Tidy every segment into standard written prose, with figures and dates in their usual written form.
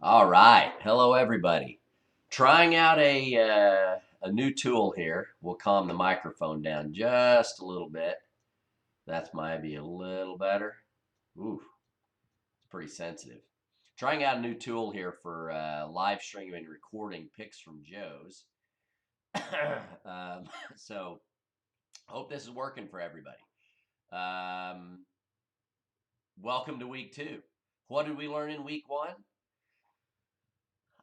All right. Hello, everybody. Trying out a new tool here. We'll calm the microphone down just a little bit. That's maybe a little better. Ooh, it's pretty sensitive. Trying out a new tool here for live streaming and recording picks from JOES. um, so, hope this is working for everybody. Um, Welcome to week 2. What did we learn in week 1?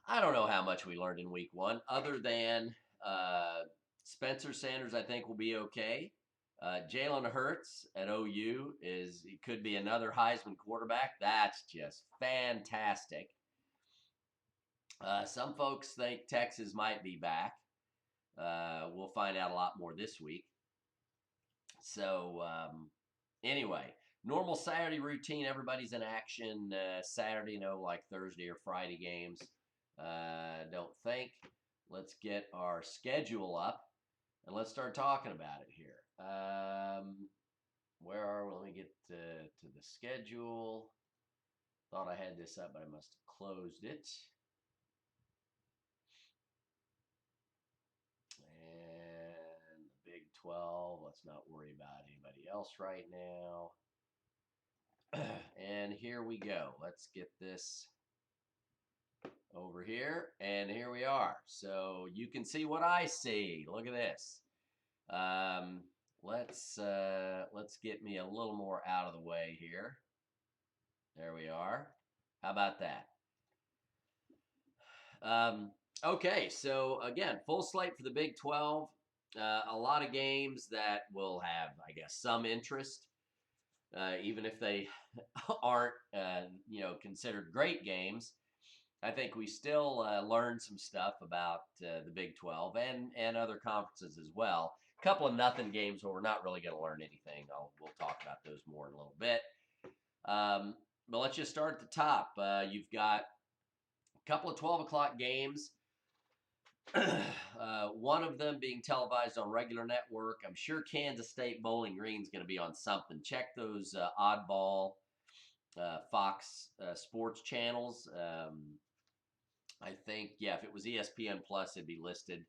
I don't know how much we learned in week 1, other than uh, Spencer Sanders. I think will be okay. Jalen Hurts at OU he could be another Heisman quarterback. That's just fantastic. Some folks think Texas might be back. We'll find out a lot more this week. So anyway, normal Saturday routine. Everybody's in action Saturday. No, like Thursday or Friday games. Don't think. Let's get our schedule up and let's start talking about it here. Where are we? Let me get to the schedule. Thought I had this up, but I must have closed it. And the Big 12. Let's not worry about anybody else right now. And here we go. Let's get this over here, and here we are. So you can see what I see. Look at this. Let's get me a little more out of the way here. There we are. How about that? Okay, so again, full slate for the Big 12. A lot of games that will have, I guess, some interest, even if they aren't, considered great games. I think we still learned some stuff about the Big 12 and other conferences as well. A couple of nothing games where we're not really going to learn anything. We'll talk about those more in a little bit. But let's just start at the top. You've got a couple of 12 o'clock games. One of them being televised on regular network. I'm sure Kansas State Bowling Green is going to be on something. Check those oddball Fox sports channels. I think, yeah, if it was ESPN Plus, it'd be listed.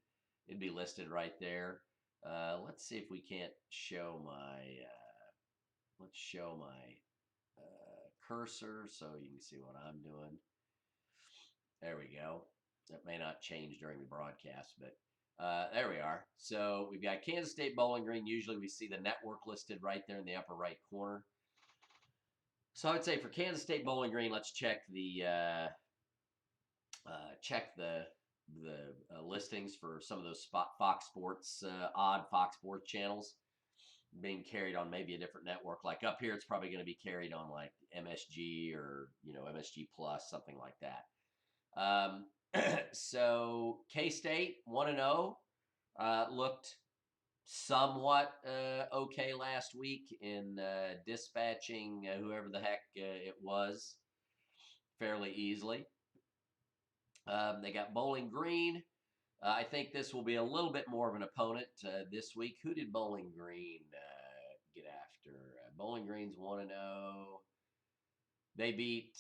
It'd be listed right there. Let's see if we can't show my. Let's show my cursor so you can see what I'm doing. There we go. That may not change during the broadcast, but there we are. So we've got Kansas State Bowling Green. Usually we see the network listed right there in the upper right corner. So I would say for Kansas State Bowling Green, let's check the listings for some of those Fox Sports, odd Fox Sports channels being carried on maybe a different network. Like up here, it's probably going to be carried on like MSG or MSG Plus, something like that. So K-State 1-0 looked somewhat okay last week in dispatching whoever the heck it was fairly easily. They got Bowling Green. I think this will be a little bit more of an opponent this week. Who did Bowling Green get after? Bowling Green's 1-0. They beat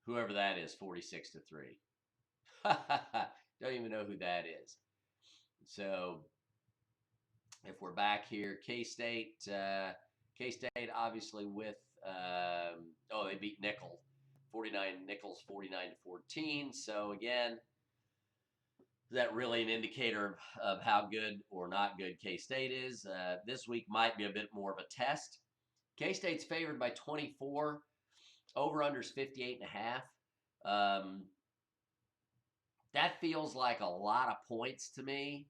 whoever that is 46-3. Don't even know who that is. So if we're back here, K-State obviously with they beat Nickel 49-14. So again, is that really an indicator of how good or not good K-State is? This week might be a bit more of a test. K-State's favored by 24. Over-under's 58.5. That feels like a lot of points to me,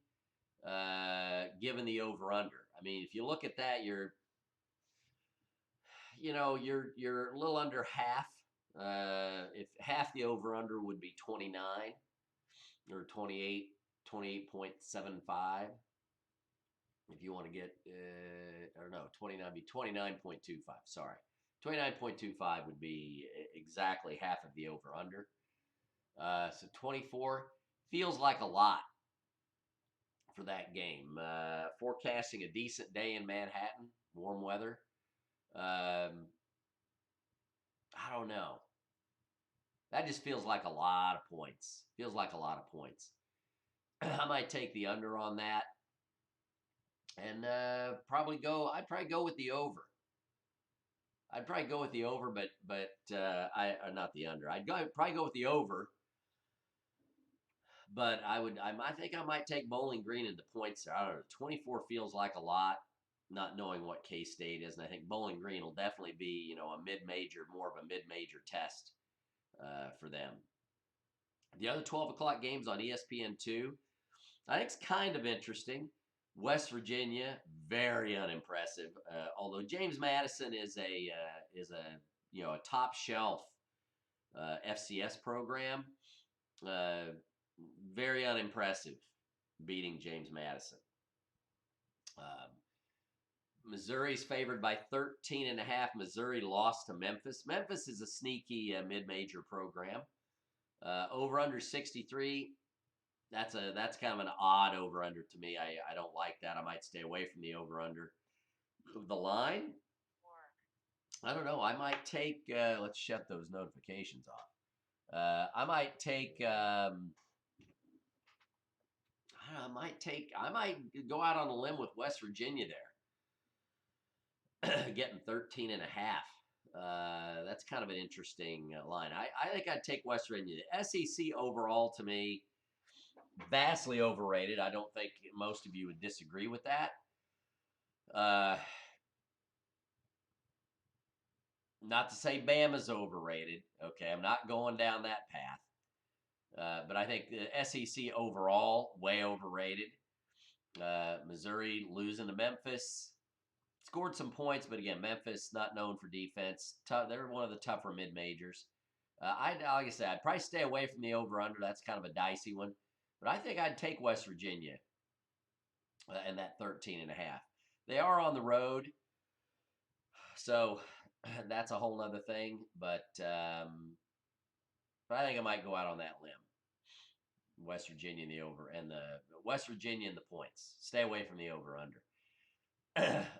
given the over-under. I mean, if you look at that, you're a little under half. If half the over-under would be 29 or 28.75. If you want to get, or no, 29 be 29.25. Sorry, 29.25 would be exactly half of the over/under. So 24 feels like a lot for that game. Forecasting a decent day in Manhattan, warm weather. I don't know. That just feels like a lot of points. Feels like a lot of points. I might take the under on that, and I'd probably go with the over. I'd probably go with the over, but not the under. Probably go with the over, but I think I might take Bowling Green in the points there. I don't know. 24 feels like a lot, not knowing what K State is, and I think Bowling Green will definitely be a mid-major, more of a mid-major test for them. The other 12 o'clock games on ESPN2, I think it's kind of interesting. West Virginia, very unimpressive. Although James Madison is a top shelf FCS program, very unimpressive, beating James Madison. Missouri's favored by 13.5. Missouri lost to Memphis. Memphis is a sneaky mid-major program. Over under 63. That's kind of an odd over under to me. I don't like that. I might stay away from the over under. The line, I don't know. I might take. Let's shut those notifications off. I might take. I might go out on a limb with West Virginia there, getting 13.5. That's kind of an interesting line. I think I'd take West Virginia. The SEC overall, to me, vastly overrated. I don't think most of you would disagree with that. Not to say Bama's overrated. Okay, I'm not going down that path. But I think the SEC overall, way overrated. Missouri losing to Memphis. Scored some points, but again, Memphis not known for defense. They're one of the tougher mid-majors. Like I said, I'd probably stay away from the over-under. That's kind of a dicey one. But I think I'd take West Virginia and that 13.5. They are on the road, so that's a whole other thing. But I think I might go out on that limb. West Virginia in the over and the West Virginia in the points. Stay away from the over/under.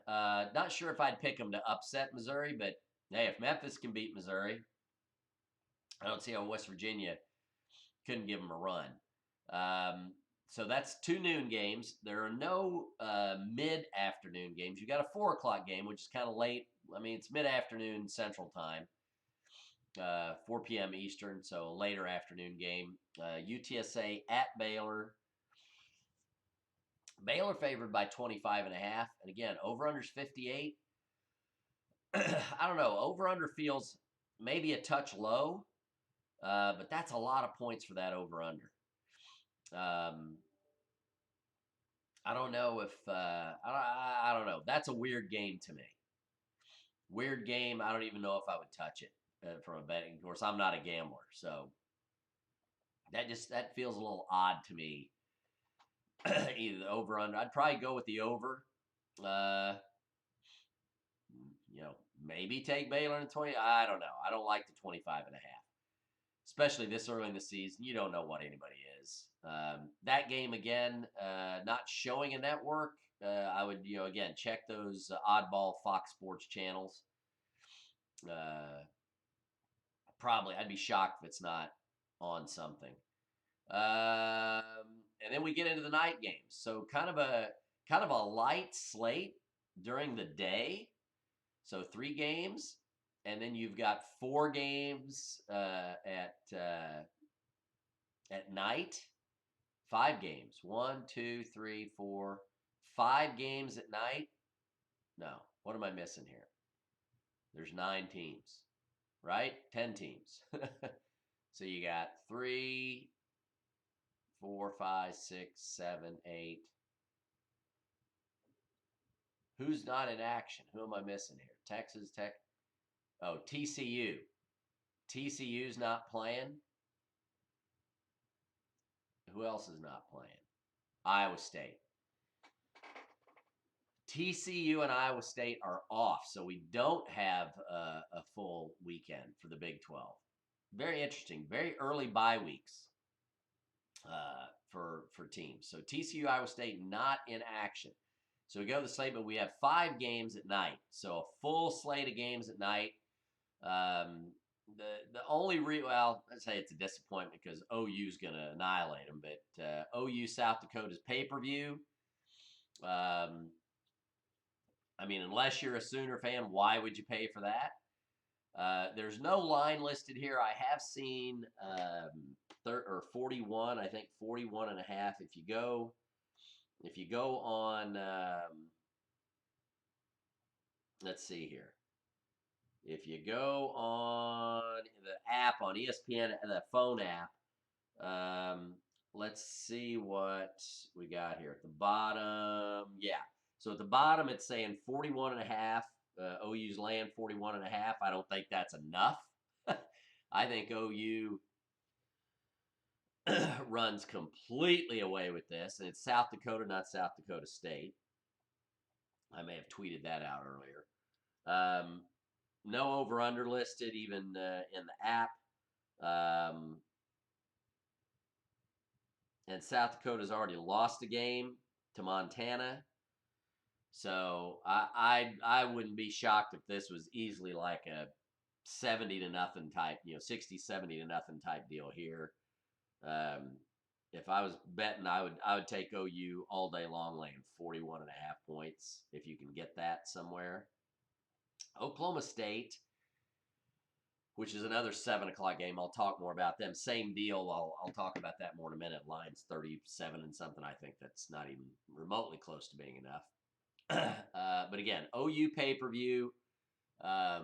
Not sure if I'd pick them to upset Missouri, but hey, if Memphis can beat Missouri, I don't see how West Virginia couldn't give them a run. So that's 2 noon games. There are no mid-afternoon games. You got a 4 o'clock game, which is kind of late. I mean, it's mid-afternoon Central Time, 4 p.m. Eastern, so a later afternoon game. UTSA at Baylor. Baylor favored by 25.5. And again, over-under's 58. I don't know. Over-under feels maybe a touch low, but that's a lot of points for that over-under. I don't know if I don't know. That's a weird game to me. Weird game. I don't even know if I would touch it from a betting. Of course, I'm not a gambler, so that feels a little odd to me. Either the over under. I'd probably go with the over. Maybe take Baylor in 20. I don't know. I don't like the 25.5. Especially this early in the season. You don't know what anybody is. That game, again, not showing a network. I would, again, check those oddball Fox Sports channels. Probably, I'd be shocked if it's not on something. And then we get into the night games. So kind of a light slate during the day. So 3 games. And then you've got 4 games at night. 5 games. 1, 2, 3, 4, 5 games at night. No, what am I missing here? There's 9 teams, right? 10 teams. So you got 3, 4, 5, 6, 7, 8. Who's not in action? Who am I missing here? Texas Tech. Oh, TCU. TCU's not playing. Who else is not playing? Iowa State. TCU and Iowa State are off, so we don't have a full weekend for the Big 12. Very interesting. Very early bye weeks for teams. So TCU, Iowa State not in action. So we go to the slate, but we have 5 games at night. So a full slate of games at night. The well, let's say it's a disappointment because OU's going to annihilate them, but OU South Dakota's pay-per-view. I mean, unless you're a Sooner fan, why would you pay for that? There's no line listed here. I have seen 41, I think 41 and a half. If you go on, let's see here. If you go on the app on ESPN, the phone app, let's see what we got here at the bottom. Yeah. So at the bottom, it's saying 41 and a half. OU's laying 41 and a half. I don't think that's enough. I think OU runs completely away with this, and it's South Dakota, not South Dakota State. I may have tweeted that out earlier. No over-under listed even in the app. And South Dakota's already lost a game to Montana. So I wouldn't be shocked if this was easily like a 70-0 type, 60-70-0 type deal here. If I was betting, I would take OU all day long, laying 41 and a half points if you can get that somewhere. Oklahoma State, which is another 7 o'clock game. I'll talk more about them. Same deal. I'll talk about that more in a minute. Line's 37 and something. I think that's not even remotely close to being enough. But again, OU pay-per-view. That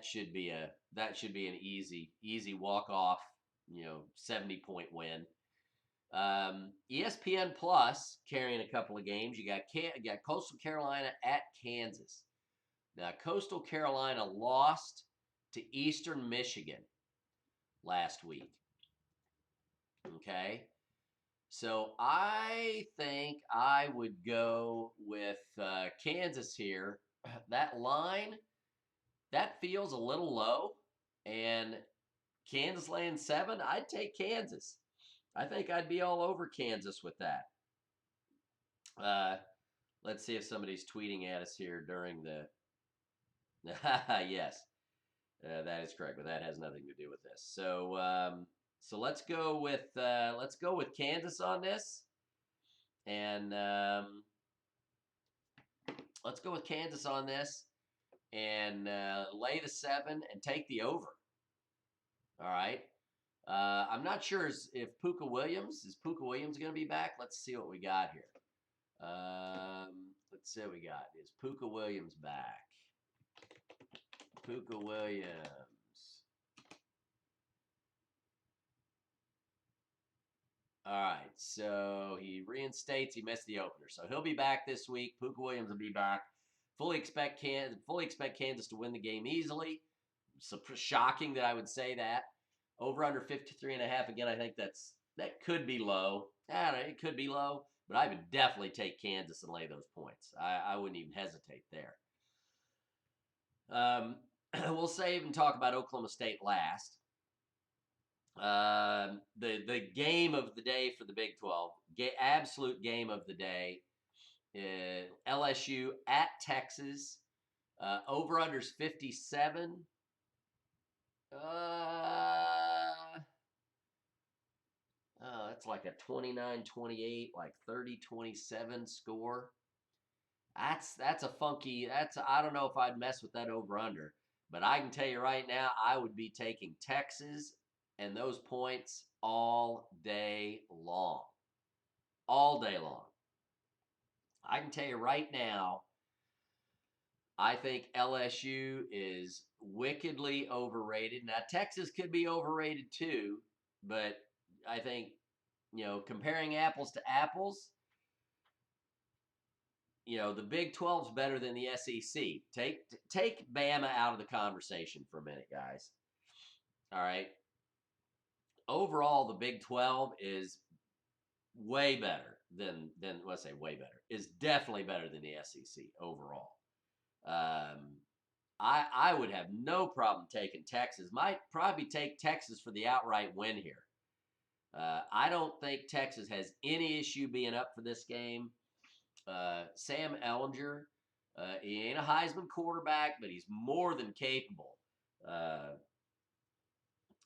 should be an easy walk-off. 70-point win. ESPN Plus carrying a couple of games. You got Coastal Carolina at Kansas. Now, Coastal Carolina lost to Eastern Michigan last week. Okay. So I think I would go with Kansas here. That line, that feels a little low. And Kansas laying 7, I'd take Kansas. I think I'd be all over Kansas with that. Let's see if somebody's tweeting at us here during the... Yes, that is correct, but that has nothing to do with this. So let's go with Kansas on this, and let's go with Kansas on this, and lay the 7 and take the over. All right. I'm not sure if Puka Williams going to be back. Let's see what we got here. Let's see what we got. Is Puka Williams back? Puka Williams. All right, so he reinstates. He missed the opener, so he'll be back this week. Puka Williams will be back. Fully expect Kansas to win the game easily. So shocking that I would say that. Over under 53.5. Again, I think that could be low. It could be low, but I would definitely take Kansas and lay those points. I wouldn't even hesitate there. We'll save and talk about Oklahoma State last. The game of the day for the Big 12, absolute game of the day, LSU at Texas. Over unders 57. That's like a 29-28, like 30-27 score. That's a funky. I don't know if I'd mess with that over under, but I can tell you right now, I would be taking Texas and those points all day long. All day long. I can tell you right now, I think LSU is wickedly overrated. Now, Texas could be overrated too, but I think, comparing apples to apples, the Big 12 is better than the SEC. Take Bama out of the conversation for a minute, guys. All right. Overall, the Big 12 is way better than let's say way better, is definitely better than the SEC overall. I would have no problem taking Texas. Might probably take Texas for the outright win here. I don't think Texas has any issue being up for this game. Sam Ehlinger, he ain't a Heisman quarterback, but he's more than capable uh,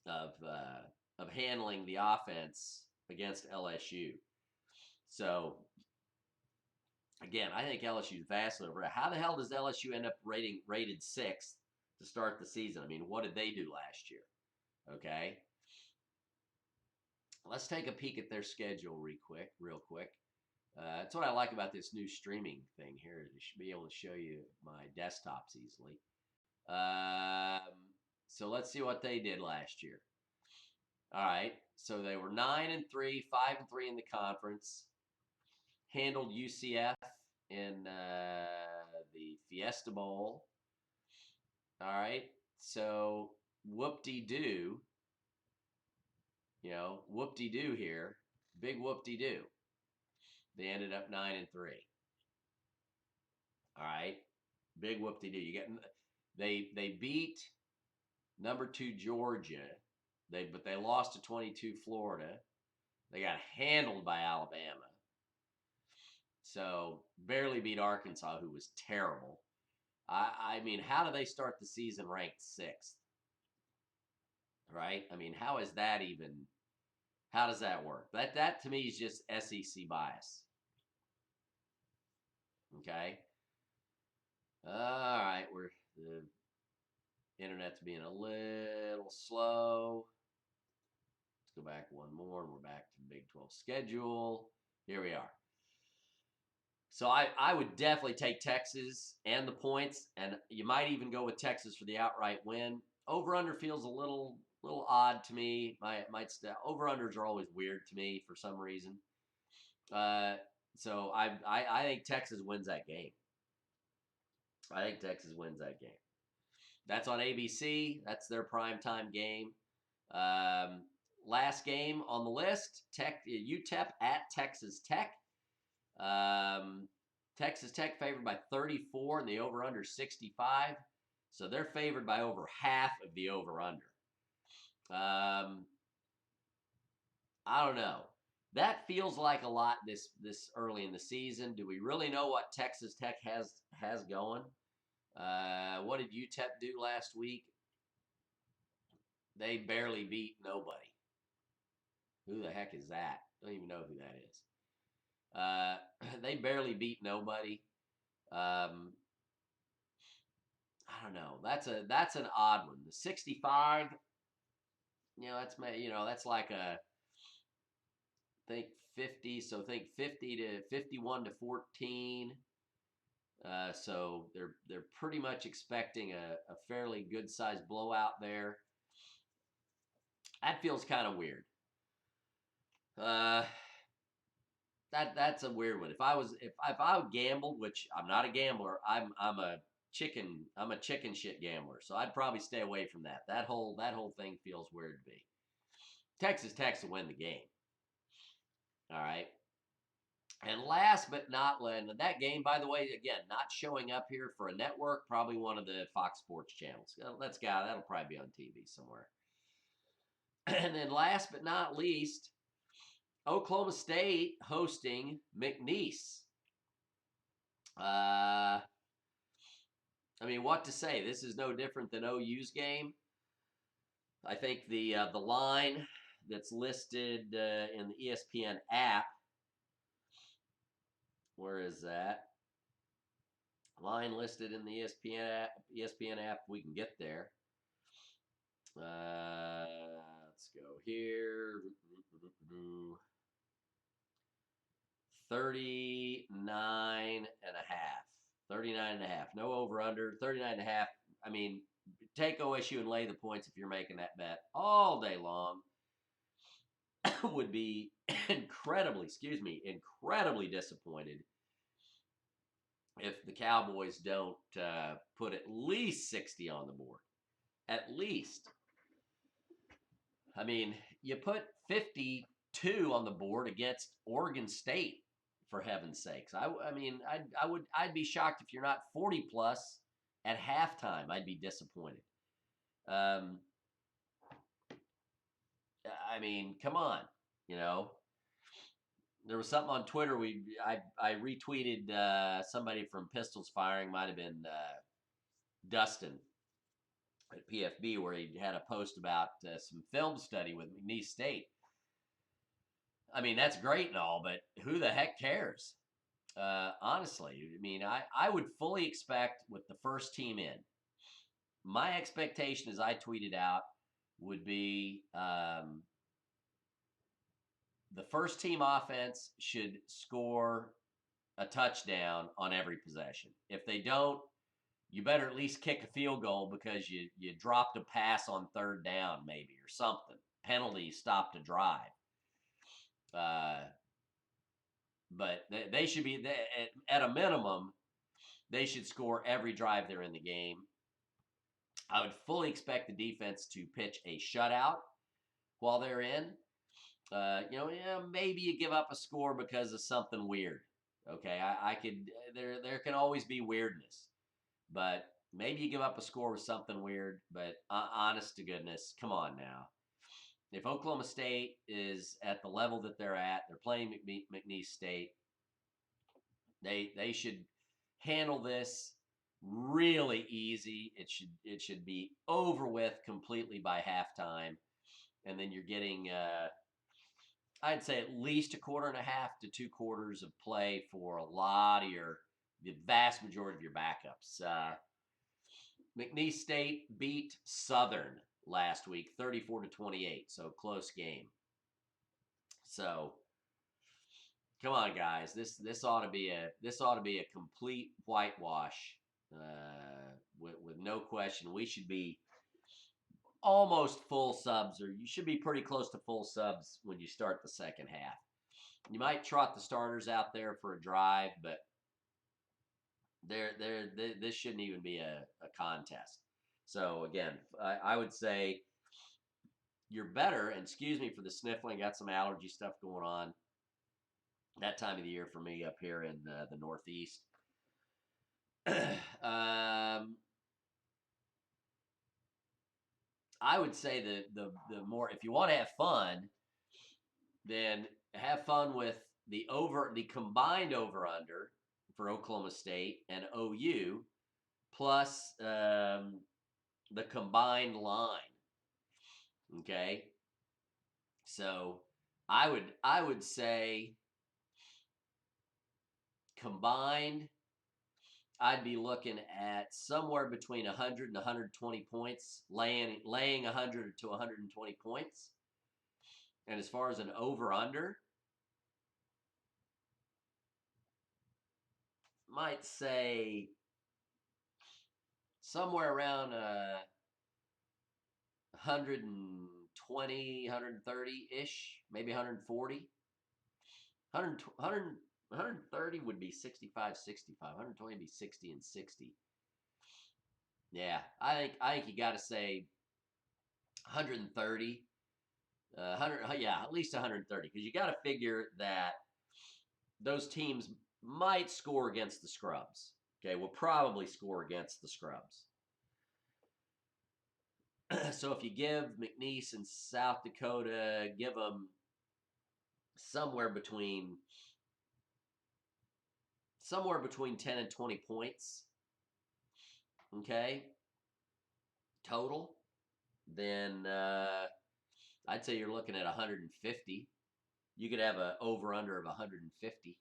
of handling the offense against LSU. So again, I think LSU is vastly over. How the hell does LSU end up rated sixth to start the season? I mean, what did they do last year? Okay, let's take a peek at their schedule real quick. That's what I like about this new streaming thing here. It should be able to show you my desktops easily. Um, so let's see what they did last year. All right, so they were 9-3, 5-3 in the conference. Handled UCF in the Fiesta Bowl. All right, so whoop-de-doo, whoop-de-doo here, big whoop-de-doo. They ended up 9-3. All right, big whoop-de-doo. They beat number 2 Georgia. But they lost to 22 Florida. They got handled by Alabama. So barely beat Arkansas, who was terrible. I mean, how do they start the season ranked sixth? Right? I mean, how is that even? How does that work? That to me is just SEC bias. Okay. All right, the internet's being a little slow. Let's go back one more, and we're back to Big 12 schedule. Here we are. So I would definitely take Texas and the points, and you might even go with Texas for the outright win. Over under feels a little odd to me. Over unders are always weird to me for some reason. So I think Texas wins that game. I think Texas wins that game. That's on ABC. That's their primetime game. Last game on the list: UTEP at Texas Tech. Texas Tech favored by 34 and the over-under 65. So they're favored by over half of the over-under. I don't know. That feels like a lot this early in the season. Do we really know what Texas Tech has going? What did UTEP do last week? They barely beat nobody. Who the heck is that? Don't even know who that is. They barely beat nobody. I don't know. That's an odd one. The 65. That's like think 50. So think 50 to 51 to 14. So they're pretty much expecting a fairly good sized blowout there. That feels kind of weird. That's a weird one. If I gambled, which I'm not a gambler, I'm a chicken shit gambler. So I'd probably stay away from that. That whole thing feels weird to me. Texas Tech to win the game. All right. And last but not least, that game, by the way, again, not showing up here for a network, probably one of the Fox Sports channels. That'll probably be on TV somewhere. And then last but not least, Oklahoma State hosting McNeese. I mean, what to say? This is no different than OU's game. I think the line that's listed in the ESPN app. Where is that? Line listed in the ESPN app. We can get there. Let's go here. 39 and a half. 39 and a half. No over under. 39 and a half. I mean, take OSU and lay the points if you're making that bet all day long. Would be incredibly disappointed if the Cowboys don't put at least 60 on the board. At least. I mean, you put 52 on the board against Oregon State, for heaven's sakes. I'd be shocked if you're not 40 plus at halftime. I'd be disappointed. I mean, come on, There was something on Twitter. I retweeted somebody from Pistols Firing. Might have been Dustin at PFB where he had a post about some film study with McNeese State. I mean, that's great and all, but who the heck cares? Honestly, I mean, I would fully expect with the first team in, my expectation, as I tweeted out, would be the first team offense should score a touchdown on every possession. If they don't, you better at least kick a field goal because you dropped a pass on third down maybe or something. Penalty stopped a drive. But they should be at a minimum. They should score every drive they're in the game. I would fully expect the defense to pitch a shutout while they're in. Maybe you give up a score because of something weird. Okay, I could. There can always be weirdness, but maybe you give up a score with something weird. But honest to goodness, come on now. If Oklahoma State is at the level that they're at, they're playing McNeese State. They should handle this really easy. It should be over with completely by halftime, and then you're getting I'd say at least a quarter and a half to 2 quarters of play for a lot of the vast majority of your backups. McNeese State beat Southern last week, 34-28, so close game. So come on, guys, this ought to be a complete whitewash, with no question. We should be almost full subs, or you should be pretty close to full subs when you start the second half. You might trot the starters out there for a drive, but this shouldn't even be a contest. So again, I would say you're better, and excuse me for the sniffling, got some allergy stuff going on that time of the year for me up here in the Northeast. I would say the more, if you want to have fun, then have fun with the combined over under for Oklahoma State and OU plus the combined line. Okay, so I would say combined, I'd be looking at somewhere between 100 and 120 points, laying 100 to 120 points. And as far as an over-under, might say somewhere around 120, 130-ish, maybe 140. 130 would be 65, 65. 120 would be 60 and 60. Yeah, I think you got to say 130. 100, yeah, at least 130, because you got to figure that those teams might score against the scrubs. Okay, will probably score against the scrubs. So if you give McNeese and South Dakota, give them somewhere between 10 and 20 points, okay, total, then I'd say you're looking at 150. You could have an over-under of 150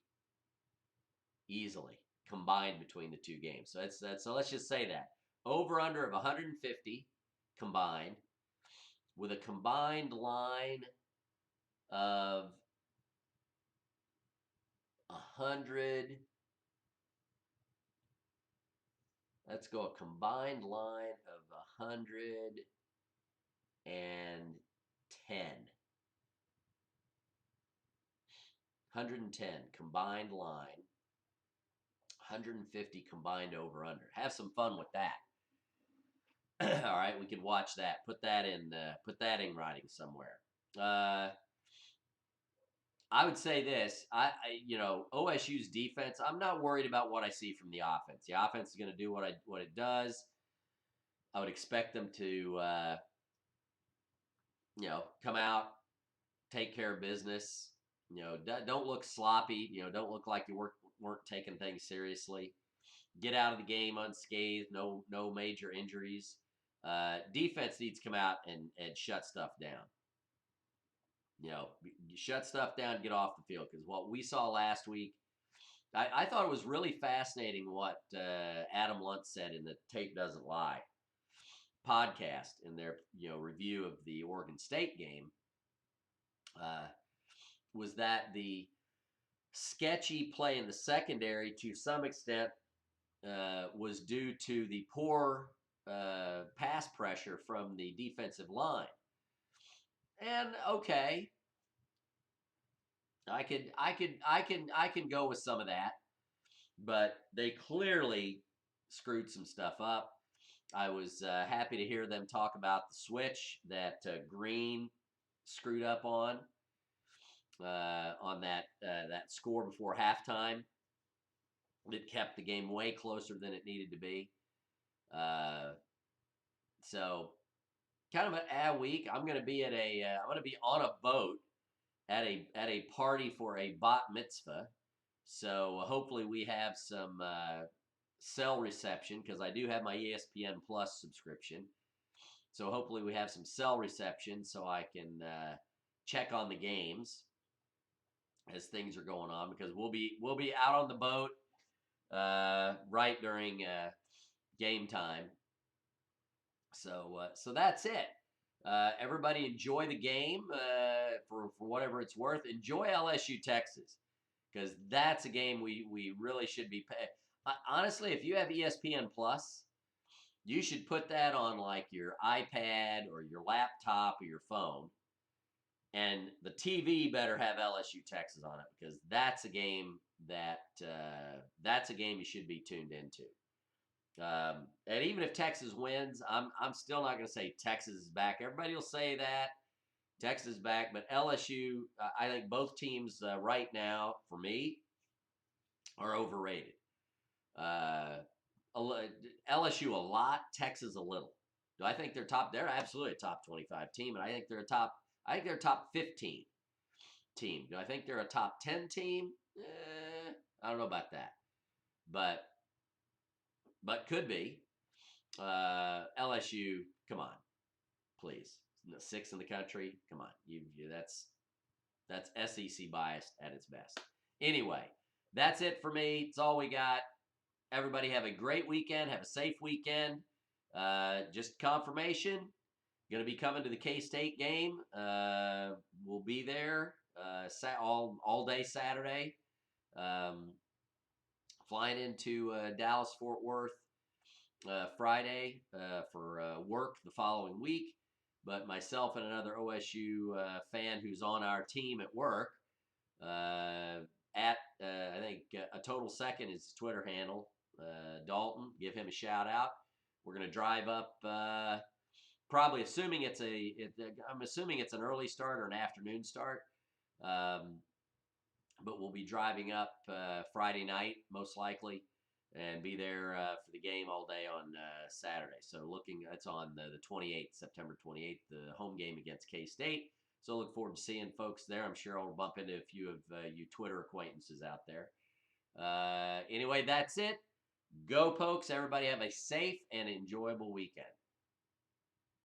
easily combined between the two games. So so let's just say that over-under of 150 combined, with a combined line of 100. Let's go a combined line of 110. 110 combined line, 150 combined over under. Have some fun with that. All right, we can watch that. Put that in writing somewhere. I would say this. OSU's defense, I'm not worried about what I see from the offense. The offense is going to do what it does. I would expect them to come out, take care of business. Don't look sloppy. Don't look like you weren't taking things seriously. Get out of the game unscathed. No major injuries. Defense needs to come out and shut stuff down. You shut stuff down, get off the field, because what we saw last week, I thought it was really fascinating what Adam Luntz said in the Tape Doesn't Lie podcast in their review of the Oregon State game. Was that the sketchy play in the secondary to some extent was due to the poor pass pressure from the defensive line. And okay, I can go with some of that, but they clearly screwed some stuff up. I was happy to hear them talk about the switch that Green screwed up on that score before halftime. It kept the game way closer than it needed to be. So kind of an ad week. I'm going to be I'm going to be on a boat at a party for a bat mitzvah. So hopefully we have some cell reception, because I do have my ESPN Plus subscription. So hopefully we have some cell reception so I can check on the games as things are going on, because we'll be out on the boat right during game time. So that's it. Everybody enjoy the game for whatever it's worth. Enjoy LSU Texas, because that's a game we really should be paying. Honestly, if you have ESPN Plus, you should put that on like your iPad or your laptop or your phone, and the TV better have LSU Texas on it, because that's a game you should be tuned into. And even if Texas wins, I'm still not going to say Texas is back. Everybody will say that Texas is back, but LSU, I think both teams right now, for me, are overrated. LSU a lot, Texas a little. Do I think they're top? They're absolutely a top 25 team, and I think they're a top 15 team. Do I think they're a top 10 team? I don't know about that, but could be. LSU, come on, please. Sixth in the country, come on. That's SEC biased at its best. Anyway, that's it for me. It's all we got. Everybody have a great weekend. Have a safe weekend. Just confirmation, going to be coming to the K-State game. We'll be there all day Saturday. Flying into Dallas-Fort Worth Friday for work the following week. But myself and another OSU fan who's on our team at work, I think a total second is his Twitter handle, Dalton. Give him a shout out. We're going to drive up, probably assuming I'm assuming it's an early start or an afternoon start. But we'll be driving up Friday night, most likely, and be there for the game all day on Saturday. So it's on the 28th, September 28th, the home game against K-State. So look forward to seeing folks there. I'm sure I'll bump into a few of you Twitter acquaintances out there. Anyway, that's it. Go Pokes. Everybody have a safe and enjoyable weekend.